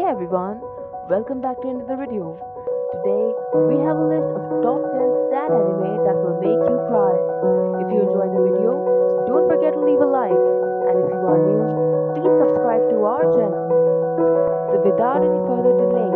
everyone, welcome back to another video. Today we have a list of top 10 sad anime that will make you cry. If you enjoyed the video, don't forget to leave a like, and if you are new, please subscribe to our channel. So without any further delay,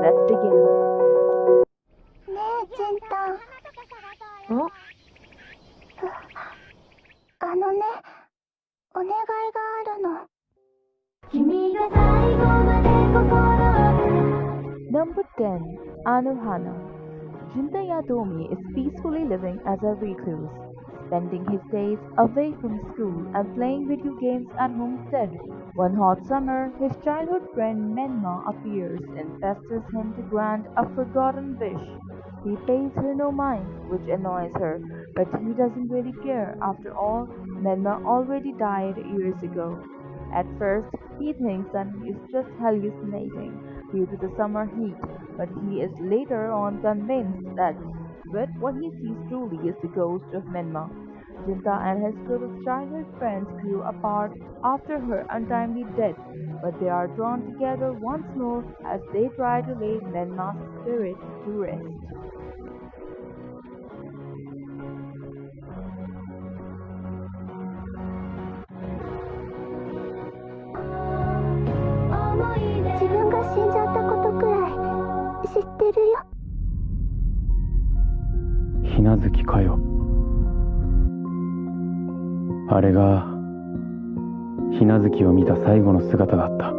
let's begin. ねえ、ちんたん。んあのね、お願いがあるの。 Number 10. ANOHANA. Jinta Yatomi is peacefully living as a recluse, spending his days away from school and playing video games at home instead. One hot summer, his childhood friend Menma appears and pesters him to grant a forgotten wish. He pays her no mind, which annoys her, but he doesn't really care. After all, Menma already died years ago. At first, he thinks that he is just hallucinating due to the summer heat, but he is later on convinced that what he sees truly is the ghost of Menma. Jinta and his group of childhood friends grew apart after her untimely death, but they are drawn together once more as they try to lay Menma's spirit to rest. Number ひなずきかよ。あれがひなずきを見た最後の姿だった。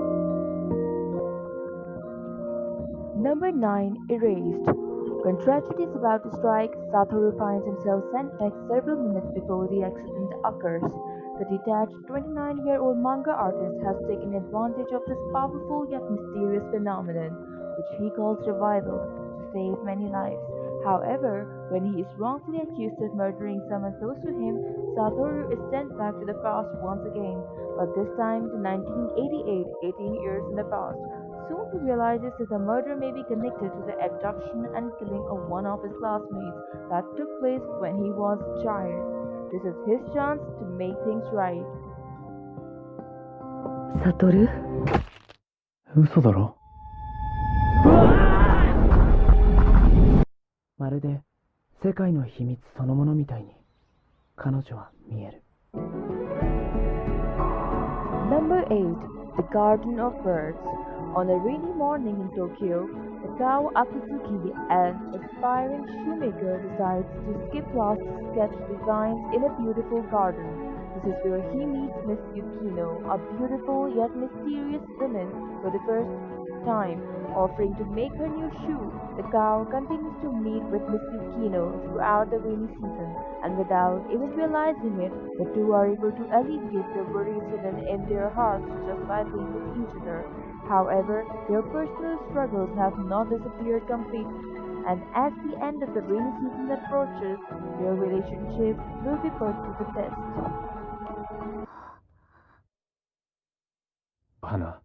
Number 9. Erased. When tragedy is about to strike, Satoru finds himself sent back several minutes before the accident occurs. The detached 29-year-old manga artist has taken advantage of this powerful yet mysterious phenomenon, which he calls revival, to save many lives. However, when he is wrongfully accused of murdering someone close to him, Satoru is sent back to the past once again, but this time to 1988, 18 years in the past. Soon he realizes that the murder may be connected to the abduction and killing of one of his classmates that took place when he was a child. This is his chance to make things right. サトル、嘘だろ。まるで世界の秘密そのものみたいに彼女は見える。 Number 8. The Garden of Birds. On a rainy morning in Tokyo, Takao Akatsuki, an aspiring shoemaker, decides to skip class to sketch designs in a beautiful garden. This is where he meets Miss Yukino, a beautiful yet mysterious woman, for the first time. Offering to make her new shoe, Takao continues to meet with Miss Yukino throughout the rainy season, and without even realizing it, the two are able to alleviate the worries hidden in their hearts just by being with each other. However, their personal struggles have not disappeared completely, and as the end of the rainy season approaches, their relationship will be put to the test. 花、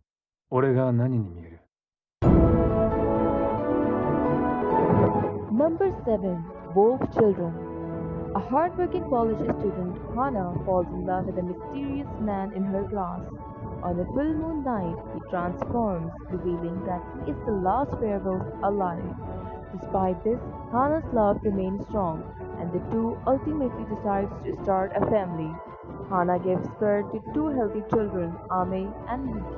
俺が何に見える？ Number 7. Wolf Children. A hardworking college student, Hana, falls in love with a mysterious man in her class. On a full moon night, he transforms, revealing that he is the last werewolf alive. Despite this, Hana's love remains strong, and the two ultimately decide to start a family. Hana gives birth to two healthy children, Ame and Yuki,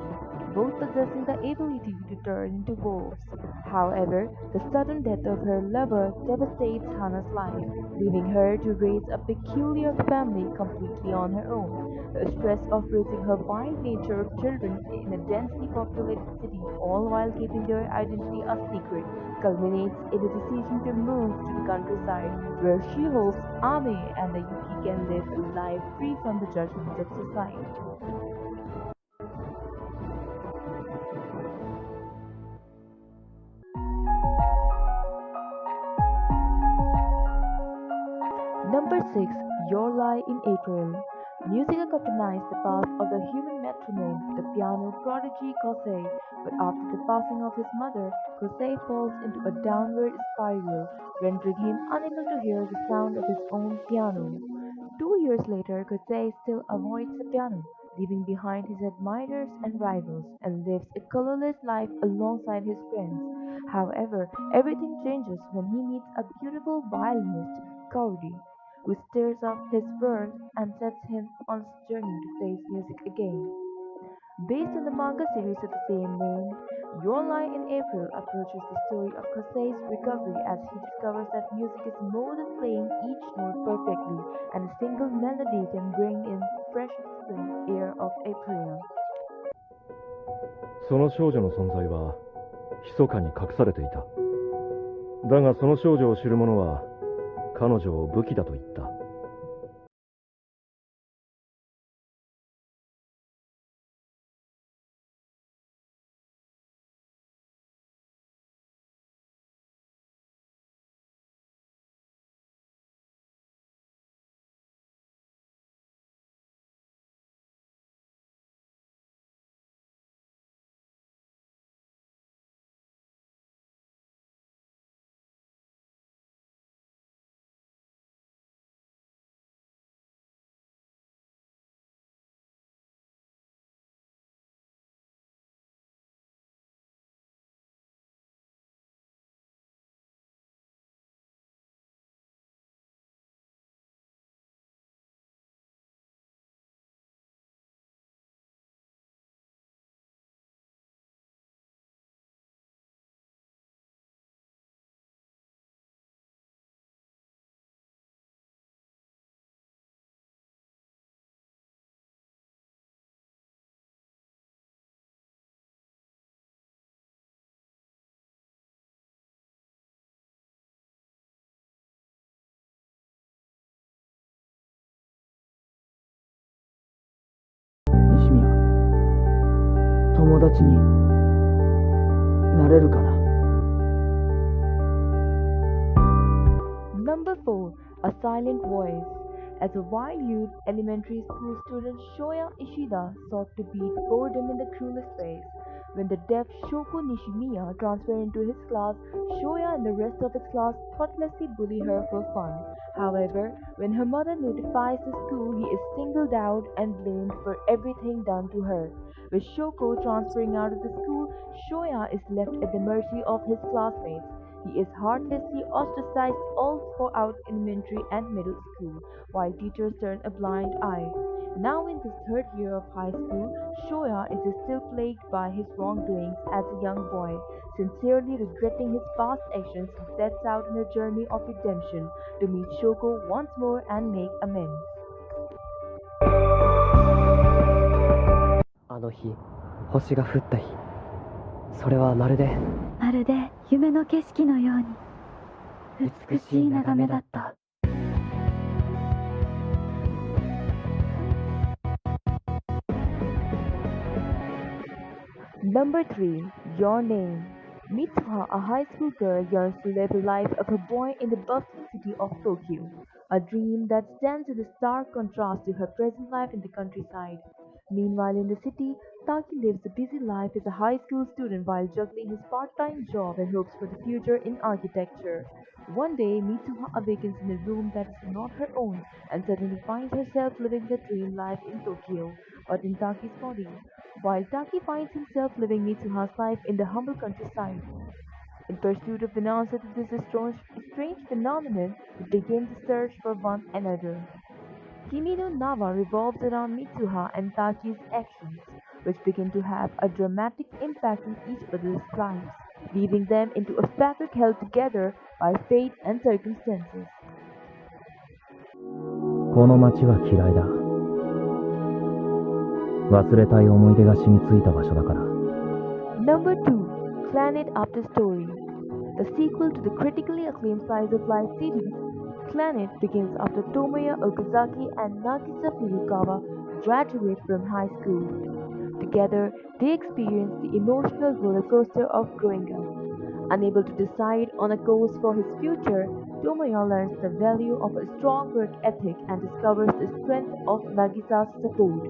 both possessing the ability to turn into wolves. However, the sudden death of her lover devastates Hana's life, leaving her to raise a peculiar family completely on her own. The stress of raising her wild nature of children in a densely populated city, all while keeping their identity a secret, culminates in a decision to move to the countryside, where she hopes Ame and the Yuki can live a life free from the judgments of society. Number 6. Your Lie in April. Music accompanies the path of the human metronome, the piano prodigy Kosei, but after the passing of his mother, Kosei falls into a downward spiral, rendering him unable to hear the sound of his own piano. 2 years later, Kosei still avoids the piano, leaving behind his admirers and rivals, and lives a colorless life alongside his friends. However, everything changes when he meets a beautiful violinist, Kaori, who stirs up his world and sets him on his journey to face music again. Based on the manga series of the same name, Your Lie in April approaches the story of Kosei's recovery as he discovers that music is more than playing each note perfectly, and a single melody can bring in fresh spring air of April. その少女の存在は密かに隠されていた。だがその少女を知る者は彼女を武器だと言った。西宮、友達になれるかな。 Number 4. A Silent Voice. As a wild youth, elementary school student Shoya Ishida sought to beat boredom in the cruelest ways. When the deaf Shoko Nishimiya transferred into his class, Shoya and the rest of his class thoughtlessly bully her for fun. However, when her mother notifies the school, he is singled out and blamed for everything done to her. With Shoko transferring out of the school, Shoya is left at the mercy of his classmates. He is heartlessly ostracized all throughout elementary and middle school, while teachers turn a blind eye. Now in his third year of high school, Shoya is still plagued by his wrongdoings as a young boy. Sincerely regretting his past actions, he sets out on a journey of redemption to meet Shoko once more and make amends. あの日、星が降った日、それはまるで夢の景色のように美しい眺めだった。Number 3. Your Name. Mitsuha, a high school girl, yearns to live the life of a boy in the bustling city of Tokyo, a dream that stands in stark contrast to her present life in the countryside. Meanwhile, in the city, Taki lives a busy life as a high school student while juggling his part-time job and hopes for the future in architecture. One day, Mitsuha awakens in a room that is not her own and suddenly finds herself living the dream life in Tokyo, but in Taki's body, while Taki finds himself living Mitsuha's life in the humble countryside. In pursuit of an answer to this strange phenomenon, they begin to search for one another. Kimi no Nawa revolves around Mitsuha and Tachi's actions, which begin to have a dramatic impact on each other's lives, weaving them into a fabric held together by fate and circumstances. この街は嫌いだ。忘れたい思い出が染みついた場所だから。 Number 2. Planet After Story. The sequel to the critically acclaimed slice of life series, Planet begins after Tomoya Okazaki and Nagisa Furukawa graduate from high school. Together, they experience the emotional roller coaster of growing up. Unable to decide on a course for his future, Tomoya learns the value of a strong work ethic and discovers the strength of Nagisa's support.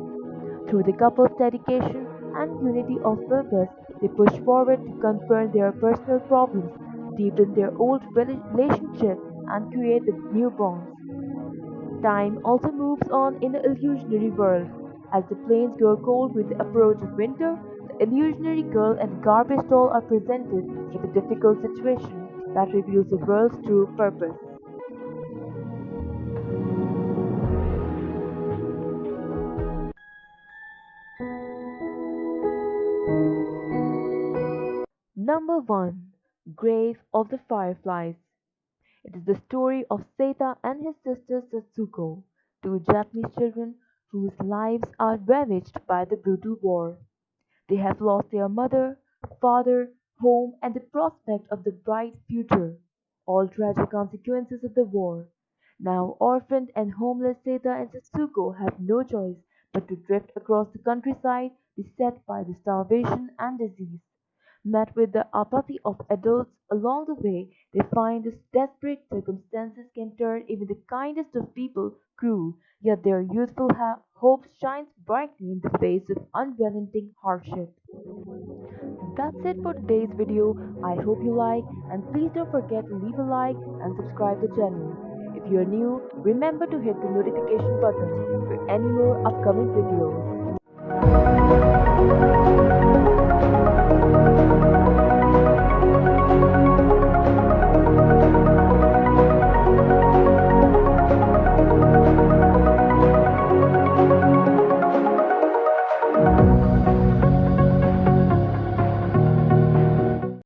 Through the couple's dedication and unity of purpose, they push forward to confront their personal problems, deepen their old relationship, and create the new bonds. Time also moves on in the illusionary world. As the plains grow cold with the approach of winter, the illusionary girl and the garbage doll are presented with a difficult situation that reveals the world's true purpose. Number 1. Grave of the Fireflies. It is the story of Seta and his sister Satsuko, two Japanese children whose lives are ravaged by the brutal war. They have lost their mother, father, home, and the prospect of the bright future, all tragic consequences of the war. Now orphaned and homeless, Seta and Satsuko have no choice but to drift across the countryside, beset by the starvation and disease. Met with the apathy of adults along the way, they find that desperate circumstances can turn even the kindest of people cruel, yet their youthful hope shines brightly in the face of unrelenting hardship. That's it for today's video. I hope you like, and please don't forget to leave a like and subscribe the channel. If you're new, remember to hit the notification button for any more upcoming videos.